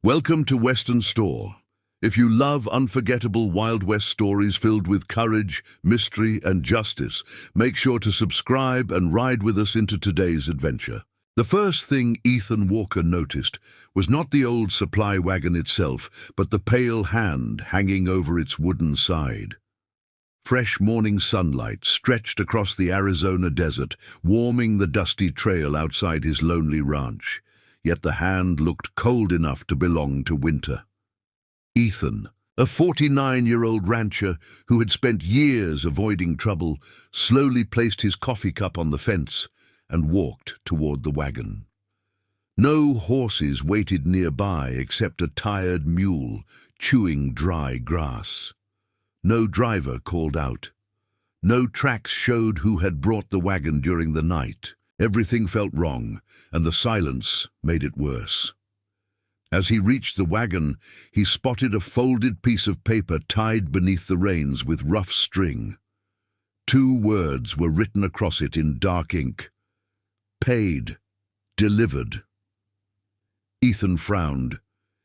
Welcome to Western Store. If you love unforgettable Wild West stories filled with courage, mystery, and justice, make sure to subscribe and ride with us into today's adventure. The first thing Ethan Walker noticed was not the old supply wagon itself, but the pale hand hanging over its wooden side. Fresh morning sunlight stretched across the Arizona desert, warming the dusty trail outside his lonely ranch. Yet the hand looked cold enough to belong to winter. Ethan, a 49-year-old rancher who had spent years avoiding trouble, slowly placed his coffee cup on the fence and walked toward the wagon. No horses waited nearby except a tired mule chewing dry grass. No driver called out. No tracks showed who had brought the wagon during the night. Everything felt wrong, and the silence made it worse. As he reached the wagon, he spotted a folded piece of paper tied beneath the reins with rough string. 2 words were written across it in dark ink. Paid. Delivered. Ethan frowned.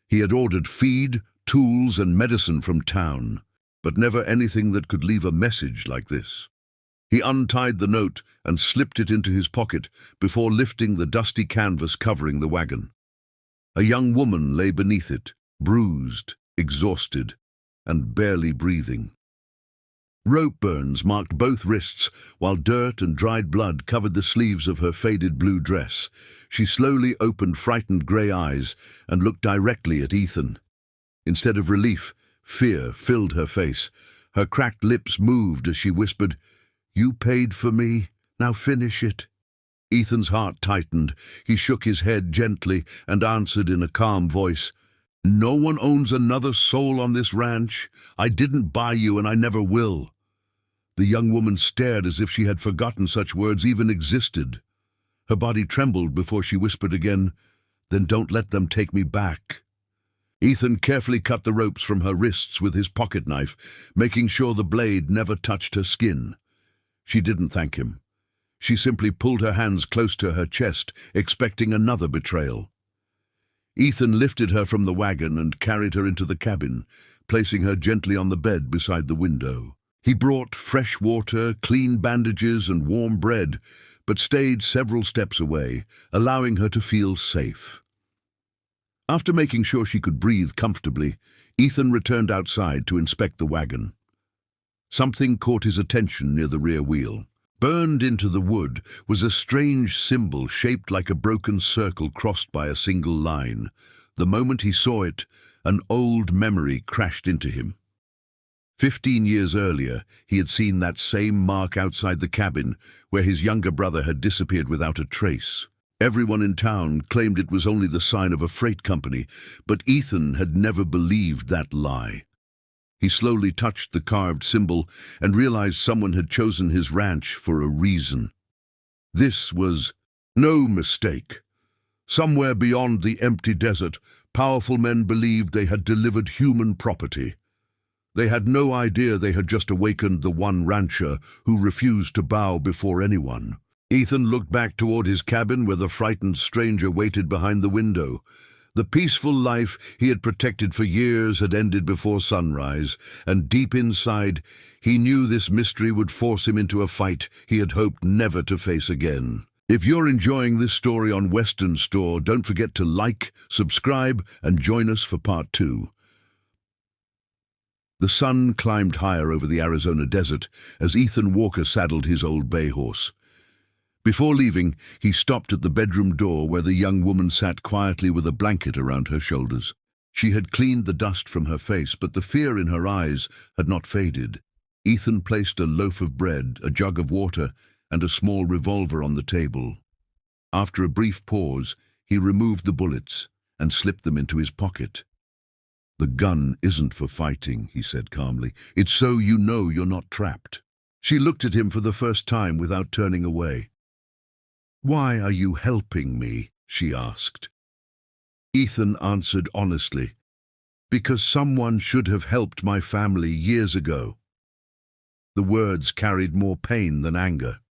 He had ordered feed, tools, and medicine from town, but never anything that could leave a message like this. He untied the note and slipped it into his pocket before lifting the dusty canvas covering the wagon. A young woman lay beneath it, bruised, exhausted, and barely breathing. Rope burns marked both wrists, while dirt and dried blood covered the sleeves of her faded blue dress. She slowly opened frightened grey eyes and looked directly at Ethan. Instead of relief, fear filled her face. Her cracked lips moved as she whispered, "You paid for me, now finish it." Ethan's heart tightened. He shook his head gently and answered in a calm voice, "No one owns another soul on this ranch. I didn't buy you and I never will." The young woman stared as if she had forgotten such words even existed. Her body trembled before she whispered again, "Then don't let them take me back." Ethan carefully cut the ropes from her wrists with his pocket knife, making sure the blade never touched her skin. She didn't thank him. She simply pulled her hands close to her chest, expecting another betrayal. Ethan lifted her from the wagon and carried her into the cabin, placing her gently on the bed beside the window. He brought fresh water, clean bandages, and warm bread, but stayed several steps away, allowing her to feel safe. After making sure she could breathe comfortably, Ethan returned outside to inspect the wagon. Something caught his attention near the rear wheel. Burned into the wood was a strange symbol shaped like a broken circle crossed by a single line. The moment he saw it, an old memory crashed into him. 15 years earlier, he had seen that same mark outside the cabin where his younger brother had disappeared without a trace. Everyone in town claimed it was only the sign of a freight company, but Ethan had never believed that lie. He slowly touched the carved symbol and realized someone had chosen his ranch for a reason. This was no mistake. Somewhere beyond the empty desert, powerful men believed they had delivered human property. They had no idea they had just awakened the one rancher who refused to bow before anyone. Ethan looked back toward his cabin where the frightened stranger waited behind the window. The peaceful life he had protected for years had ended before sunrise, and deep inside, he knew this mystery would force him into a fight he had hoped never to face again. If you're enjoying this story on Western Store, don't forget to like, subscribe, and join us for part 2. The sun climbed higher over the Arizona desert as Ethan Walker saddled his old bay horse. Before leaving, he stopped at the bedroom door where the young woman sat quietly with a blanket around her shoulders. She had cleaned the dust from her face, but the fear in her eyes had not faded. Ethan placed a loaf of bread, a jug of water, and a small revolver on the table. After a brief pause, he removed the bullets and slipped them into his pocket. "The gun isn't for fighting," he said calmly. "It's so you know you're not trapped." She looked at him for the first time without turning away. "Why are you helping me?" she asked. Ethan answered honestly, "Because someone should have helped my family years ago." The words carried more pain than anger.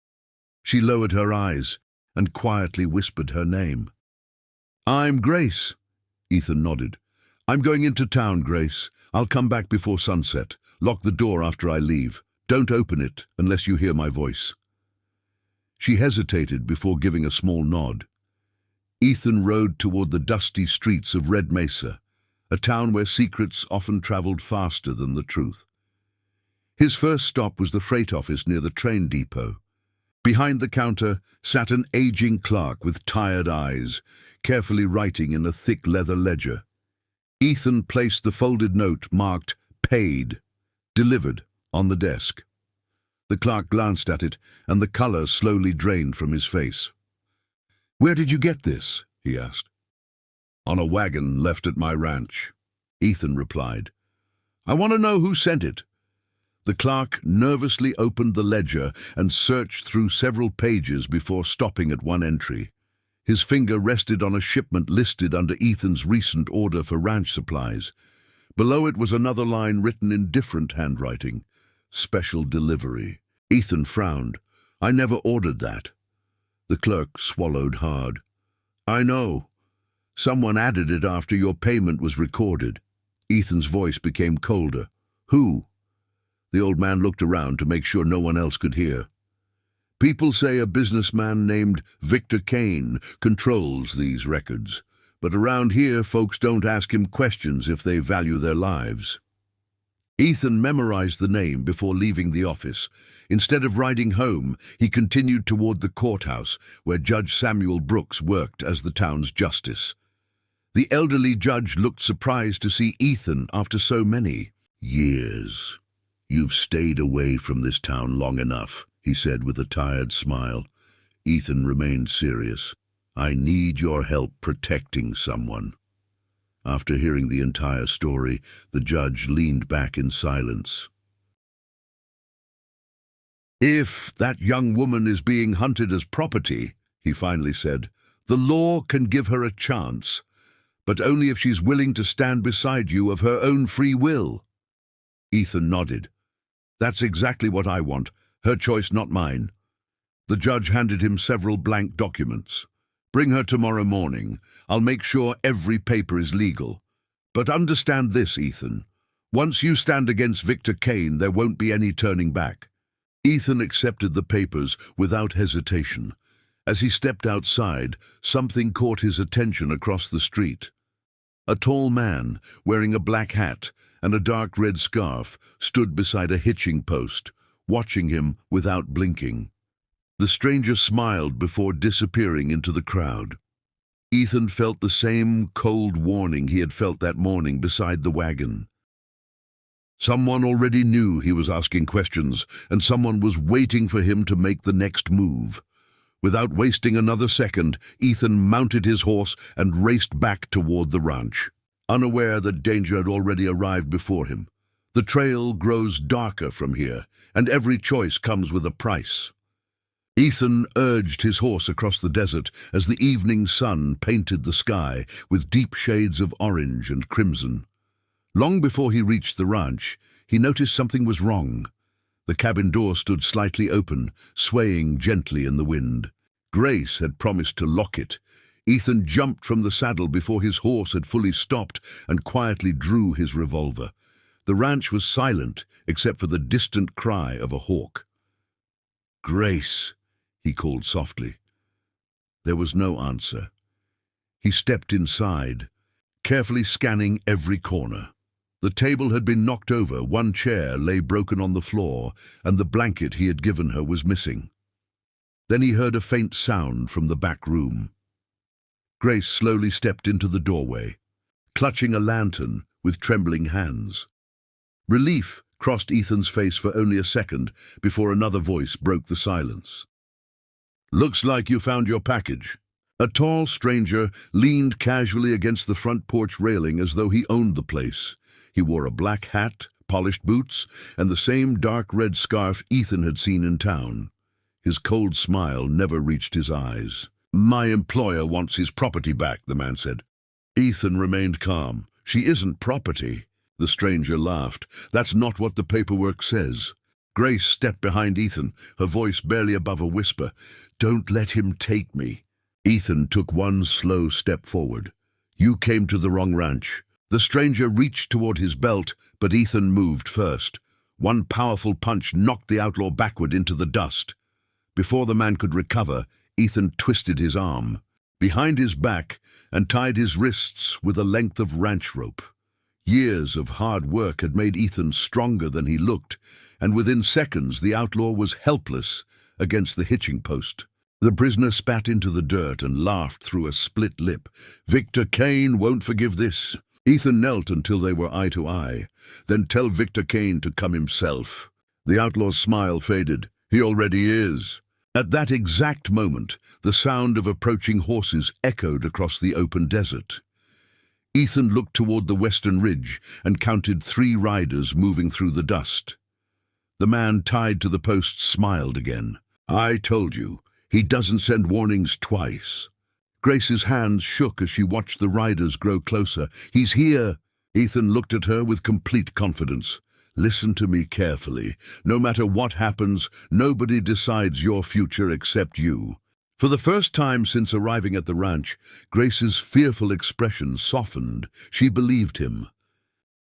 She lowered her eyes and quietly whispered her name. "I'm Grace." Ethan nodded. I'm going into town, Grace. I'll come back before sunset. Lock the door after I leave. Don't open it unless you hear my voice." She hesitated before giving a small nod. Ethan rode toward the dusty streets of Red Mesa, a town where secrets often traveled faster than the truth. His first stop was the freight office near the train depot. Behind the counter sat an aging clerk with tired eyes, carefully writing in a thick leather ledger. Ethan placed the folded note marked "Paid," "Delivered," on the desk. The clerk glanced at it, and the color slowly drained from his face. "Where did you get this?" he asked. "On a wagon left at my ranch," Ethan replied. "I want to know who sent it." The clerk nervously opened the ledger and searched through several pages before stopping at one entry. His finger rested on a shipment listed under Ethan's recent order for ranch supplies. Below it was another line written in different handwriting: "Special delivery." Ethan frowned. "I never ordered that." The clerk swallowed hard. "I know. Someone added it after your payment was recorded." Ethan's voice became colder. "Who?" The old man looked around to make sure no one else could hear. "People say a businessman named Victor Kane controls these records, but around here folks don't ask him questions if they value their lives." Ethan memorized the name before leaving the office. Instead of riding home, he continued toward the courthouse, where Judge Samuel Brooks worked as the town's justice. The elderly judge looked surprised to see Ethan after so many years. "You've stayed away from this town long enough," he said with a tired smile. Ethan remained serious. "I need your help protecting someone." After hearing the entire story, the judge leaned back in silence. "If that young woman is being hunted as property," he finally said, "the law can give her a chance, but only if she's willing to stand beside you of her own free will." Ethan nodded. "That's exactly what I want. Her choice, not mine." The judge handed him several blank documents. "Bring her tomorrow morning. I'll make sure every paper is legal. But understand this, Ethan. Once you stand against Victor Kane, there won't be any turning back." Ethan accepted the papers without hesitation. As he stepped outside, something caught his attention across the street. A tall man, wearing a black hat and a dark red scarf, stood beside a hitching post, watching him without blinking. The stranger smiled before disappearing into the crowd. Ethan felt the same cold warning he had felt that morning beside the wagon. Someone already knew he was asking questions, and someone was waiting for him to make the next move. Without wasting another second, Ethan mounted his horse and raced back toward the ranch, unaware that danger had already arrived before him. The trail grows darker from here, and every choice comes with a price. Ethan urged his horse across the desert as the evening sun painted the sky with deep shades of orange and crimson. Long before he reached the ranch, he noticed something was wrong. The cabin door stood slightly open, swaying gently in the wind. Grace had promised to lock it. Ethan jumped from the saddle before his horse had fully stopped and quietly drew his revolver. The ranch was silent, except for the distant cry of a hawk. "Grace," he called softly. There was no answer. He stepped inside, carefully scanning every corner. The table had been knocked over, one chair lay broken on the floor, and the blanket he had given her was missing. Then he heard a faint sound from the back room. Grace slowly stepped into the doorway, clutching a lantern with trembling hands. Relief crossed Ethan's face for only a second before another voice broke the silence. "Looks like you found your package." A tall stranger leaned casually against the front porch railing as though he owned the place. He wore a black hat, polished boots, and the same dark red scarf Ethan had seen in town. His cold smile never reached his eyes. "My employer wants his property back," the man said. Ethan remained calm. "She isn't property." The stranger laughed. "That's not what the paperwork says." Grace stepped behind Ethan, her voice barely above a whisper. "Don't let him take me." Ethan took one slow step forward. "You came to the wrong ranch. The stranger reached toward his belt, but Ethan moved first. One powerful punch knocked the outlaw backward into the dust. Before the man could recover, Ethan twisted his arm behind his back and tied his wrists with a length of ranch rope. Years of hard work had made Ethan stronger than he looked, and within seconds the outlaw was helpless against the hitching post. The prisoner spat into the dirt and laughed through a split lip. "Victor Kane won't forgive this." Ethan knelt until they were eye to eye. "Then tell Victor Kane to come himself." The outlaw's smile faded. "He already is." At that exact moment, the sound of approaching horses echoed across the open desert. Ethan looked toward the western ridge and counted 3 riders moving through the dust. The man tied to the post smiled again. "I told you, he doesn't send warnings twice." Grace's hands shook as she watched the riders grow closer. "He's here." Ethan looked at her with complete confidence. "Listen to me carefully. No matter what happens, nobody decides your future except you." For the first time since arriving at the ranch, Grace's fearful expression softened. She believed him.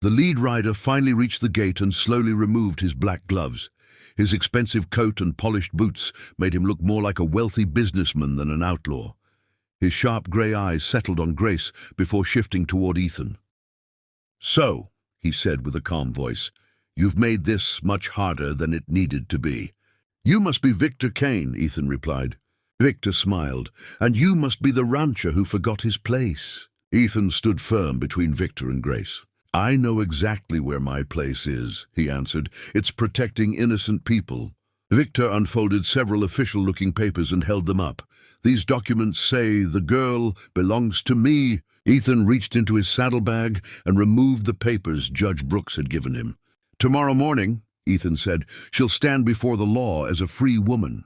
The lead rider finally reached the gate and slowly removed his black gloves. His expensive coat and polished boots made him look more like a wealthy businessman than an outlaw. His sharp gray eyes settled on Grace before shifting toward Ethan. "So," he said with a calm voice, "you've made this much harder than it needed to be." "You must be Victor Kane," Ethan replied. Victor smiled. "And you must be the rancher who forgot his place." Ethan stood firm between Victor and Grace. "I know exactly where my place is," he answered. "It's protecting innocent people." Victor unfolded several official-looking papers and held them up. "These documents say the girl belongs to me." Ethan reached into his saddlebag and removed the papers Judge Brooks had given him. "Tomorrow morning," Ethan said, "she'll stand before the law as a free woman."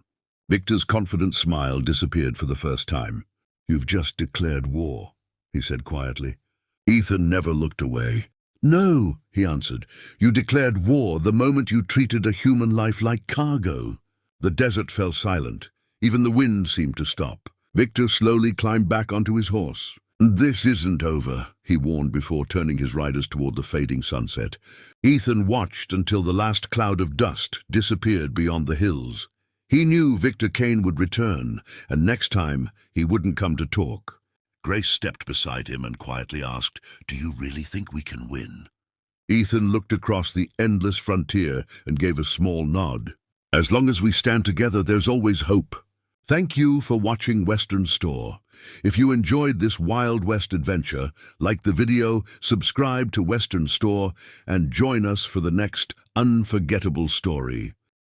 Victor's confident smile disappeared for the first time. "You've just declared war," he said quietly. Ethan never looked away. "No," he answered. "You declared war the moment you treated a human life like cargo." The desert fell silent. Even the wind seemed to stop. Victor slowly climbed back onto his horse. "This isn't over," he warned before turning his riders toward the fading sunset. Ethan watched until the last cloud of dust disappeared beyond the hills. He knew Victor Kane would return, and next time he wouldn't come to talk. Grace stepped beside him and quietly asked, "Do you really think we can win?" Ethan looked across the endless frontier and gave a small nod. "As long as we stand together, there's always hope." Thank you for watching Western Store. If you enjoyed this Wild West adventure, like the video, subscribe to Western Store, and join us for the next unforgettable story.